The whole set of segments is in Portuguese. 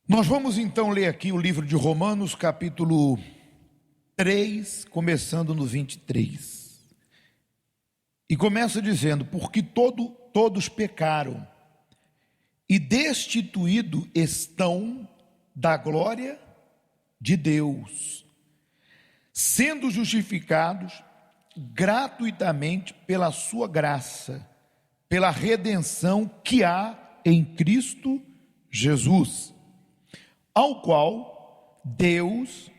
Nós vamos então ler aqui o livro de Romanos, capítulo 3, começando no 23. E começa dizendo: porque todos pecaram e destituídos estão da glória de Deus, sendo justificados gratuitamente pela sua graça, pela redenção que há em Cristo Jesus, ao qual Deus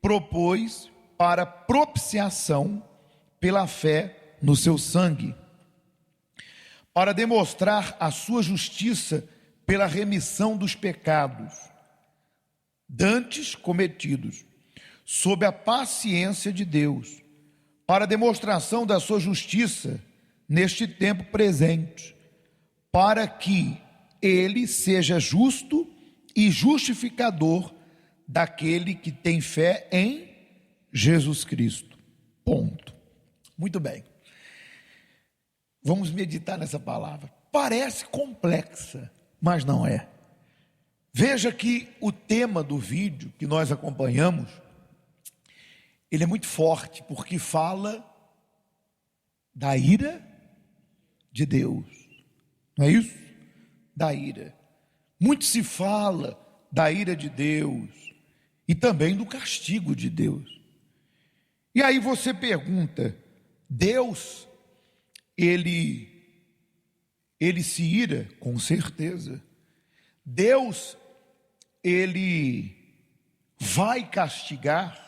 propôs para propiciação pela fé no seu sangue, para demonstrar a sua justiça pela remissão dos pecados dantes cometidos, sob a paciência de Deus, para demonstração da sua justiça neste tempo presente, para que ele seja justo e justificador daquele que tem fé em Jesus Cristo. Ponto. Muito bem. Vamos meditar nessa palavra. Parece complexa, mas não é. Veja que o tema do vídeo que nós acompanhamos, ele é muito forte, porque fala da ira de Deus. Não é isso? Da ira. Muito se fala da ira de Deus e também do castigo de Deus. E aí você pergunta: Deus, ele se ira? Com certeza. Deus, ele vai castigar?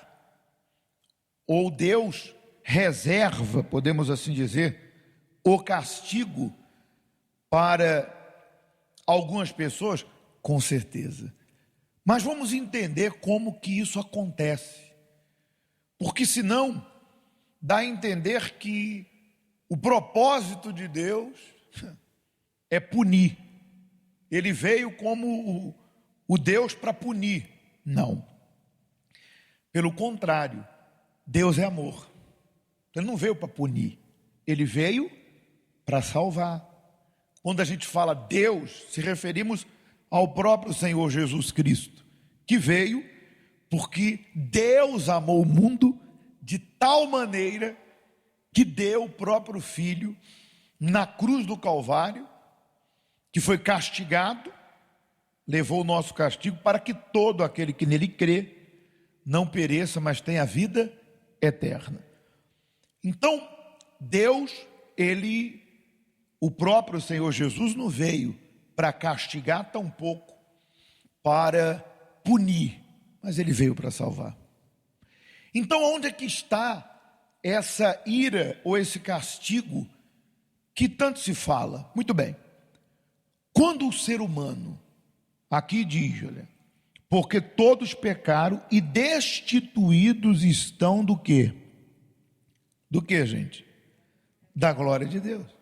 Ou Deus reserva, podemos assim dizer, o castigo para algumas pessoas? Com certeza. Mas vamos entender como que isso acontece, porque senão dá a entender que o propósito de Deus é punir. Ele veio como o Deus para punir. Não. Pelo contrário, Deus é amor. Ele não veio para punir, ele veio para salvar. Quando a gente fala Deus, se referimos ao próprio Senhor Jesus Cristo, que veio porque Deus amou o mundo de tal maneira que deu o próprio Filho na cruz do Calvário, que foi castigado, levou o nosso castigo para que todo aquele que nele crê não pereça, mas tenha vida eterna. Então, Deus, o próprio Senhor Jesus não veio para castigar, tampouco para punir, mas ele veio para salvar. Então, onde é que está essa ira ou esse castigo que tanto se fala? Muito bem. Quando o ser humano, aqui diz, olha, porque todos pecaram e destituídos estão do quê? Do quê, gente? Da glória de Deus.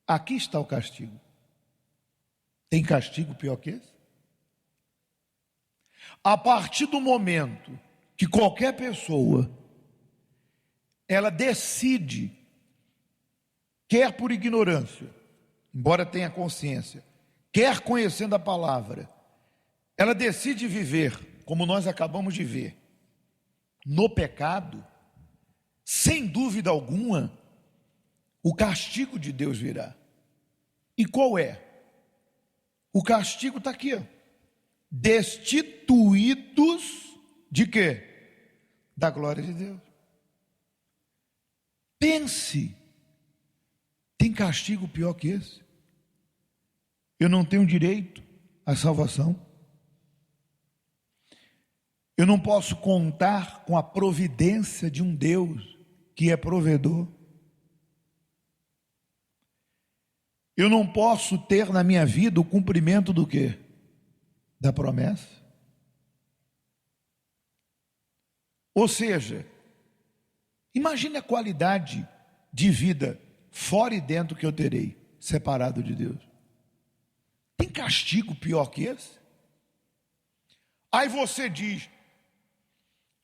Aqui está o castigo. Tem castigo pior que esse? A partir do momento que qualquer pessoa, ela decide, quer por ignorância, embora tenha consciência, quer conhecendo a palavra, ela decide viver, como nós acabamos de ver, no pecado, sem dúvida alguma, o castigo de Deus virá. E qual é? O castigo está aqui, ó. Destituídos de quê? Da glória de Deus. Pense, tem castigo pior que esse? Eu não tenho direito à salvação. Eu não posso contar com a providência de um Deus que é provedor. Eu não posso ter na minha vida o cumprimento do quê? Da promessa. Ou seja, imagine a qualidade de vida fora e dentro que eu terei, separado de Deus. Tem castigo pior que esse? Aí você diz: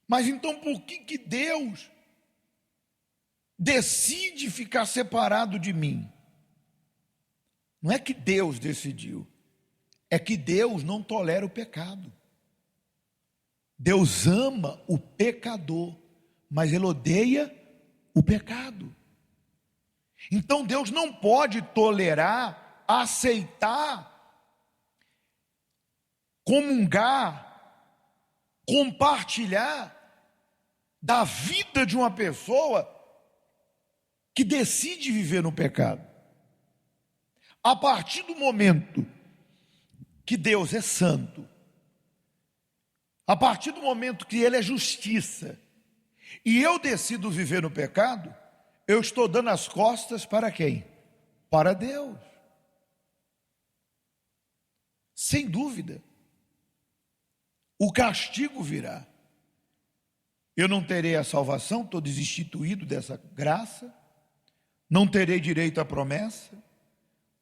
mas então por que Deus decide ficar separado de mim? Não é que Deus decidiu, é que Deus não tolera o pecado. Deus ama o pecador, mas Ele odeia o pecado. Então Deus não pode tolerar, aceitar, comungar, compartilhar da vida de uma pessoa que decide viver no pecado. A partir do momento que Deus é santo, a partir do momento que Ele é justiça, e eu decido viver no pecado, eu estou dando as costas para quem? Para Deus. Sem dúvida. O castigo virá. Eu não terei a salvação, estou destituído dessa graça, não terei direito à promessa.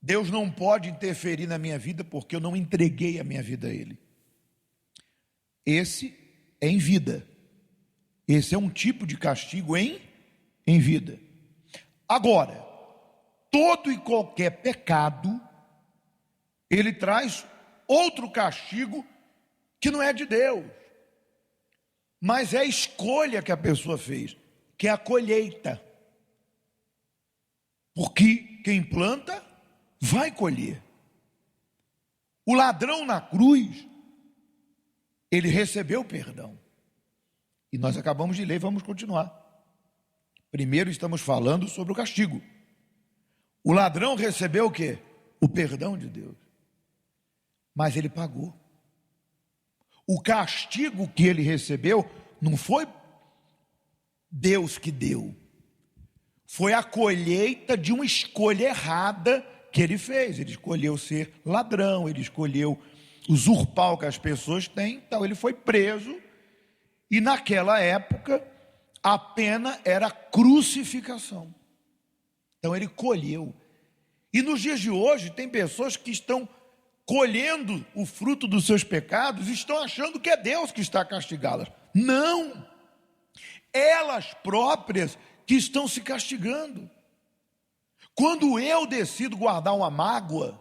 Deus não pode interferir na minha vida porque eu não entreguei a minha vida a Ele. Esse é em vida. Esse é um tipo de castigo em vida. Agora, todo e qualquer pecado, ele traz outro castigo que não é de Deus, mas é a escolha que a pessoa fez, que é a colheita. Porque quem planta, vai colher. O ladrão na cruz, ele recebeu perdão. E nós acabamos de ler, vamos continuar. Primeiro estamos falando sobre o castigo. O ladrão recebeu o quê? O perdão de Deus. Mas ele pagou. O castigo que ele recebeu não foi Deus que deu. Foi a colheita de uma escolha errada que ele fez. Ele escolheu ser ladrão, ele escolheu usurpar o que as pessoas têm, então ele foi preso. E naquela época, a pena era crucificação. Então ele colheu. E nos dias de hoje, tem pessoas que estão colhendo o fruto dos seus pecados e estão achando que é Deus que está a castigá-las. Não! Elas próprias que estão se castigando. Quando eu decido guardar uma mágoa,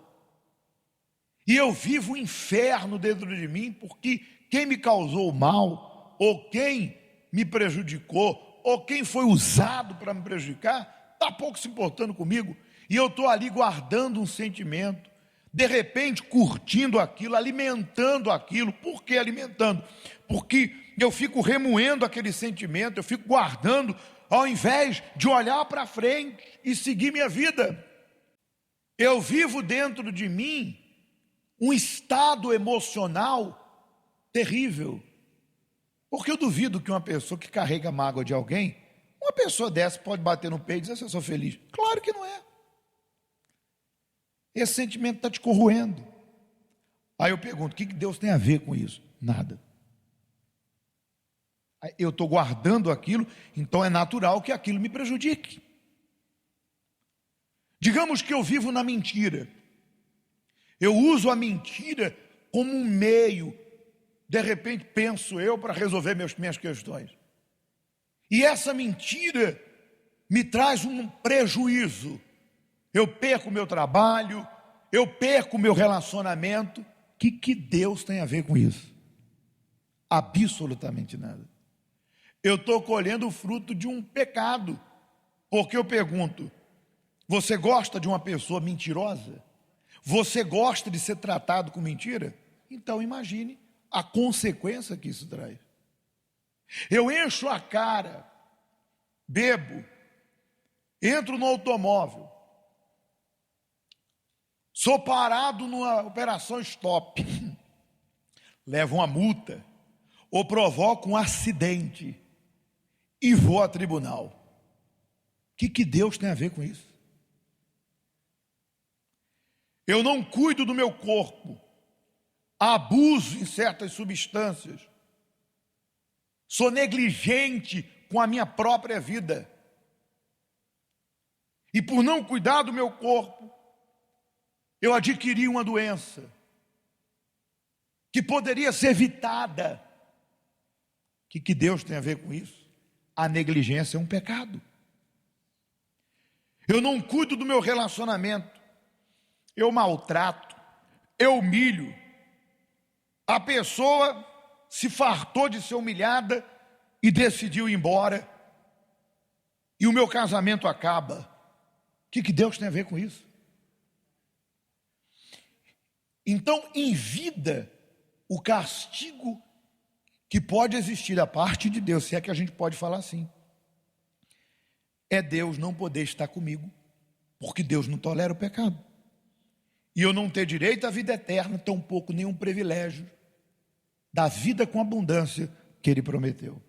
e eu vivo o inferno dentro de mim, porque quem me causou o mal, ou quem me prejudicou, ou quem foi usado para me prejudicar, está pouco se importando comigo, e eu estou ali guardando um sentimento, de repente curtindo aquilo, alimentando aquilo. Por que alimentando? Porque eu fico remoendo aquele sentimento, eu fico guardando, ao invés de olhar para frente e seguir minha vida. Eu vivo dentro de mim um estado emocional terrível. Porque eu duvido que uma pessoa que carrega mágoa de alguém, uma pessoa dessa pode bater no peito e dizer assim: eu sou feliz. Claro que não é. Esse sentimento está te corroendo. Aí eu pergunto: o que Deus tem a ver com isso? Nada. Eu estou guardando aquilo, então é natural que aquilo me prejudique. Digamos que eu vivo na mentira. Eu uso a mentira como um meio, de repente penso eu, para resolver minhas questões. E essa mentira me traz um prejuízo. Eu perco o meu trabalho, eu perco o meu relacionamento. O que Deus tem a ver com isso? Absolutamente nada. Eu estou colhendo o fruto de um pecado, porque eu pergunto: você gosta de uma pessoa mentirosa? Você gosta de ser tratado com mentira? Então imagine a consequência que isso traz. Eu encho a cara, bebo, entro no automóvel, sou parado numa operação stop, levo uma multa, ou provoco um acidente e vou a tribunal. O que Deus tem a ver com isso? Eu não cuido do meu corpo, abuso em certas substâncias, sou negligente com a minha própria vida, e por não cuidar do meu corpo, eu adquiri uma doença que poderia ser evitada. O que Deus tem a ver com isso? A negligência é um pecado. Eu não cuido do meu relacionamento, eu maltrato, eu humilho, a pessoa se fartou de ser humilhada e decidiu ir embora, e o meu casamento acaba. O que Deus tem a ver com isso? Então, em vida, o castigo que pode existir da parte de Deus, se é que a gente pode falar assim, é Deus não poder estar comigo, porque Deus não tolera o pecado. E eu não ter direito à vida eterna, tampouco nenhum privilégio da vida com abundância que Ele prometeu.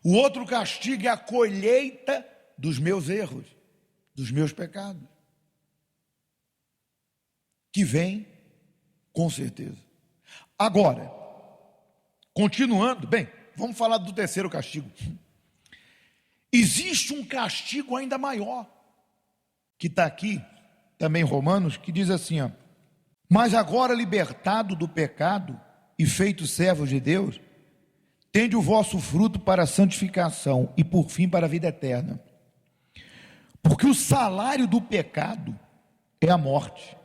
O outro castigo é a colheita dos meus erros, dos meus pecados, que vem com certeza. Agora, continuando, bem, vamos falar do terceiro castigo. Existe um castigo ainda maior, que está aqui, também em Romanos, que diz assim, ó, mas agora libertado do pecado e feitos servos de Deus, tende o vosso fruto para a santificação e por fim para a vida eterna. Porque o salário do pecado é a morte,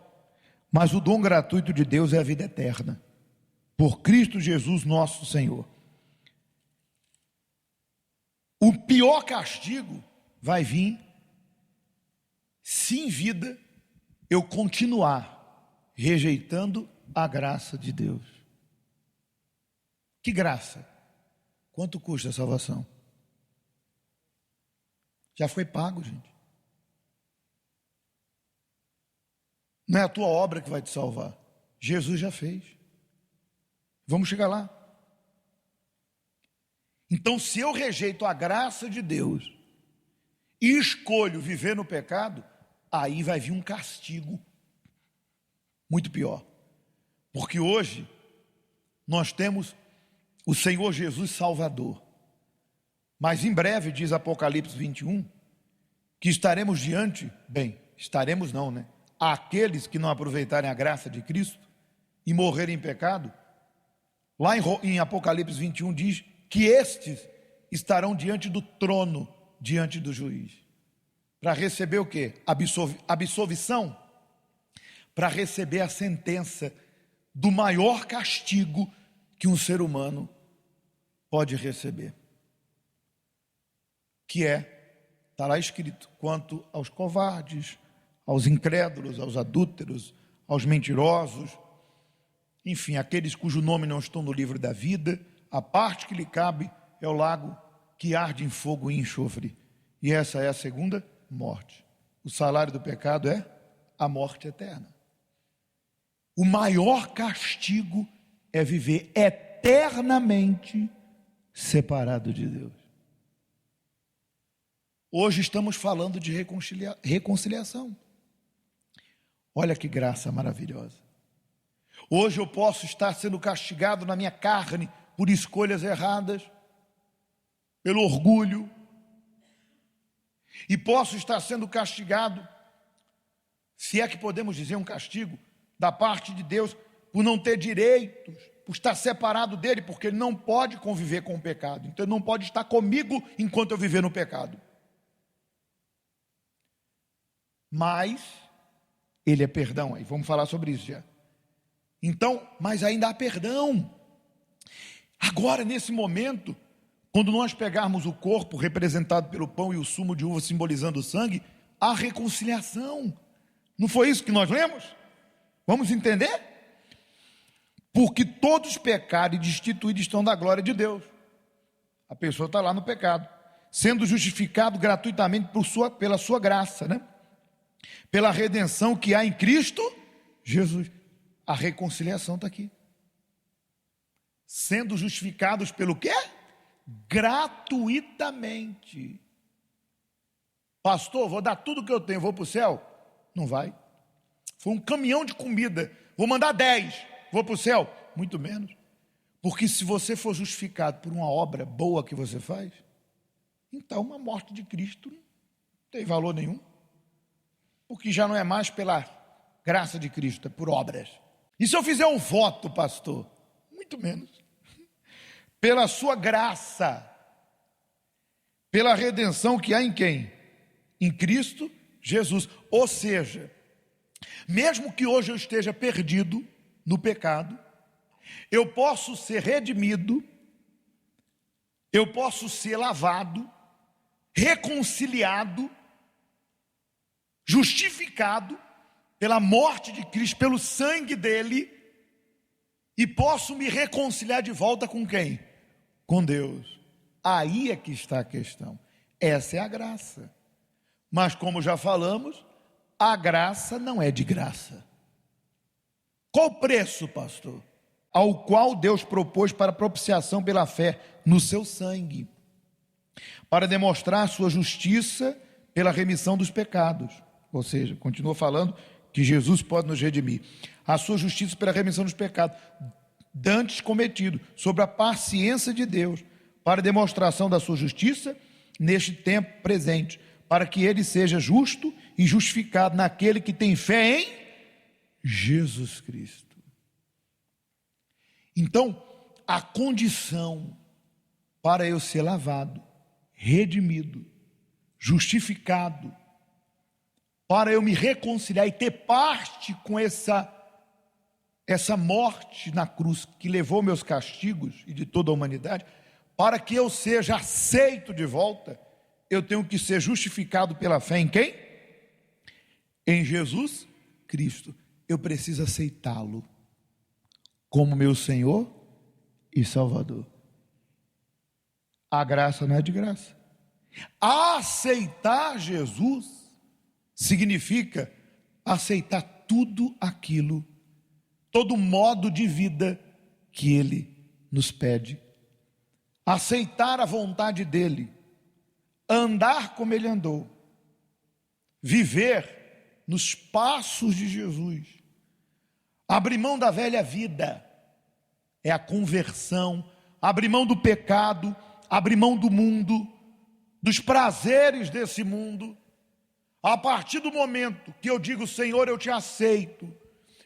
mas o dom gratuito de Deus é a vida eterna, por Cristo Jesus nosso Senhor. O pior castigo vai vir se em vida eu continuar rejeitando a graça de Deus. Que graça? Quanto custa a salvação? Já foi pago, gente. Não é a tua obra que vai te salvar. Jesus já fez. Vamos chegar lá. Então, se eu rejeito a graça de Deus e escolho viver no pecado, aí vai vir um castigo muito pior. Porque hoje nós temos o Senhor Jesus Salvador. Mas em breve, diz Apocalipse 21, que estaremos diante, estaremos não, né? Aqueles que não aproveitarem a graça de Cristo e morrerem em pecado, lá em Apocalipse 21 diz que estes estarão diante do trono, diante do juiz. Para receber o quê? Absolvição? Para receber a sentença do maior castigo que um ser humano pode receber. Que está lá escrito, quanto aos covardes, aos incrédulos, aos adúlteros, aos mentirosos, enfim, aqueles cujo nome não estão no livro da vida, a parte que lhe cabe é o lago que arde em fogo e enxofre. E essa é a segunda morte. O salário do pecado é a morte eterna. O maior castigo é viver eternamente separado de Deus. Hoje estamos falando de reconciliação. Olha que graça maravilhosa. Hoje eu posso estar sendo castigado na minha carne por escolhas erradas, pelo orgulho, e posso estar sendo castigado, se é que podemos dizer um castigo, da parte de Deus, por não ter direitos, por estar separado dele, porque ele não pode conviver com o pecado, então ele não pode estar comigo enquanto eu viver no pecado. Mas ele é perdão, aí vamos falar sobre isso já. Então, mas ainda há perdão. Agora, nesse momento, quando nós pegarmos o corpo representado pelo pão e o sumo de uva simbolizando o sangue, há reconciliação. Não foi isso que nós lemos? Vamos entender? Porque todos pecaram e destituídos estão da glória de Deus. A pessoa está lá no pecado, sendo justificado gratuitamente pela sua graça, né? Pela redenção que há em Cristo Jesus. A reconciliação está aqui. Sendo justificados pelo quê? Gratuitamente. Pastor, vou dar tudo que eu tenho, vou para o céu? Não vai. Foi um caminhão de comida, vou mandar 10, vou para o céu? Muito menos. Porque se você for justificado por uma obra boa que você faz, então uma morte de Cristo não tem valor nenhum. Porque já não é mais pela graça de Cristo, é por obras. E se eu fizer um voto, pastor? Muito menos. Pela sua graça, pela redenção que há em quem? Em Cristo Jesus. Ou seja, mesmo que hoje eu esteja perdido no pecado, Eu posso ser redimido, eu posso ser lavado, reconciliado, justificado pela morte de Cristo, pelo sangue dele, e posso me reconciliar de volta com quem? Com Deus. Aí é que está a questão. Essa é a graça. Mas como já falamos, a graça não é de graça. Qual o preço, pastor? Ao qual Deus propôs para propiciação pela fé no seu sangue, para demonstrar sua justiça pela remissão dos pecados. Ou seja, continua falando que Jesus pode nos redimir. A sua justiça pela remissão dos pecados dantes cometidos, sobre a paciência de Deus, para demonstração da sua justiça neste tempo presente, para que ele seja justo e justificado naquele que tem fé em Jesus Cristo. Então, a condição para eu ser lavado, redimido, justificado, para eu me reconciliar e ter parte com essa morte na cruz que levou meus castigos e de toda a humanidade, para que eu seja aceito de volta, eu tenho que ser justificado pela fé em quem? Em Jesus Cristo. Eu preciso aceitá-lo como meu Senhor e Salvador. A graça não é de graça. Aceitar Jesus significa aceitar tudo aquilo, todo modo de vida que Ele nos pede. Aceitar a vontade dEle, andar como Ele andou, viver nos passos de Jesus, abrir mão da velha vida, é a conversão, abrir mão do pecado, abrir mão do mundo, dos prazeres desse mundo. A partir do momento que eu digo, Senhor, eu te aceito,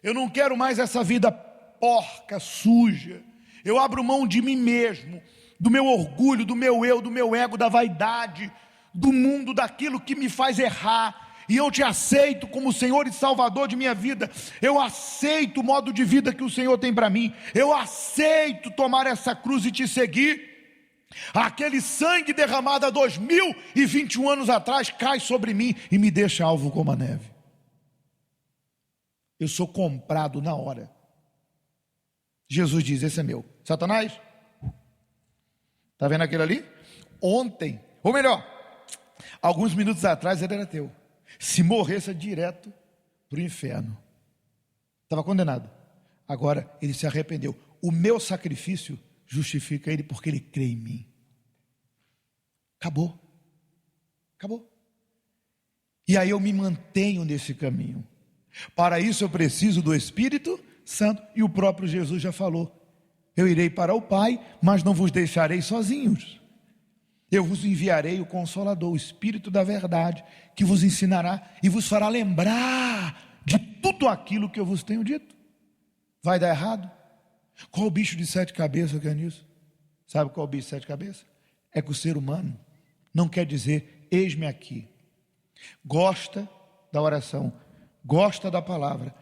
eu não quero mais essa vida porca, suja, eu abro mão de mim mesmo, do meu orgulho, do meu eu, do meu ego, da vaidade, do mundo, daquilo que me faz errar, e eu te aceito como Senhor e Salvador de minha vida. Eu aceito o modo de vida que o Senhor tem para mim, eu aceito tomar essa cruz e te seguir. Aquele sangue derramado há 2021 anos atrás cai sobre mim e me deixa alvo como a neve. Eu sou comprado na hora. Jesus diz, esse é meu. Satanás, está vendo aquele ali? Ontem, ou melhor, alguns minutos atrás ele era teu. Se morresse direto para o inferno, estava condenado. Agora ele se arrependeu. O meu sacrifício justifica ele porque ele crê em mim. Acabou. Acabou. E aí eu me mantenho nesse caminho. Para isso eu preciso do Espírito Santo, e o próprio Jesus já falou, eu irei para o Pai, mas não vos deixarei sozinhos, eu vos enviarei o Consolador, o Espírito da verdade, que vos ensinará e vos fará lembrar de tudo aquilo que eu vos tenho dito. Vai dar errado? Qual o bicho de 7 cabeças que é nisso? Sabe qual o bicho de 7 cabeças? É que o ser humano não quer dizer, eis-me aqui, gosta da oração, gosta da palavra,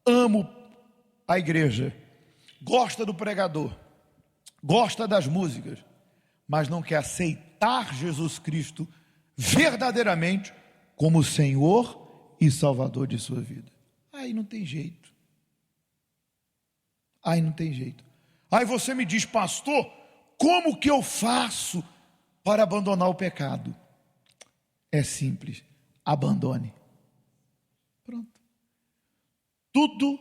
amo a igreja, gosta do pregador, gosta das músicas, mas não quer aceitar Jesus Cristo verdadeiramente como Senhor e Salvador de sua vida. Aí não tem jeito. Aí não tem jeito. Aí você me diz, pastor, como que eu faço para abandonar o pecado? É simples, abandone. Pronto. Tudo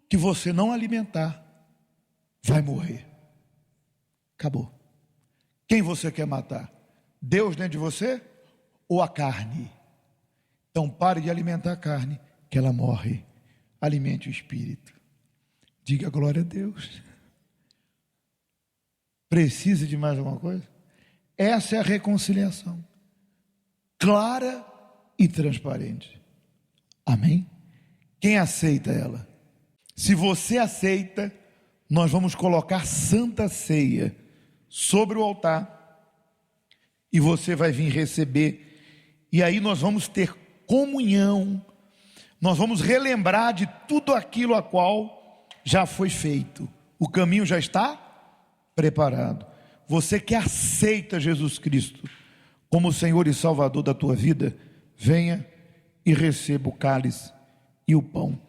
que você não alimentar vai morrer. Acabou. Quem você quer matar? Deus dentro de você ou a carne? Então pare de alimentar a carne, que ela morre. Alimente o espírito. Diga glória a Deus. Precisa de mais alguma coisa? Essa é a reconciliação, clara e transparente. Amém? Quem aceita ela? Se você aceita, nós vamos colocar Santa Ceia sobre o altar e você vai vir receber, e aí nós vamos ter comunhão, nós vamos relembrar de tudo aquilo a qual já foi feito. O caminho já está preparado. Você que aceita Jesus Cristo como o Senhor e Salvador da tua vida, venha e receba o cálice e o pão.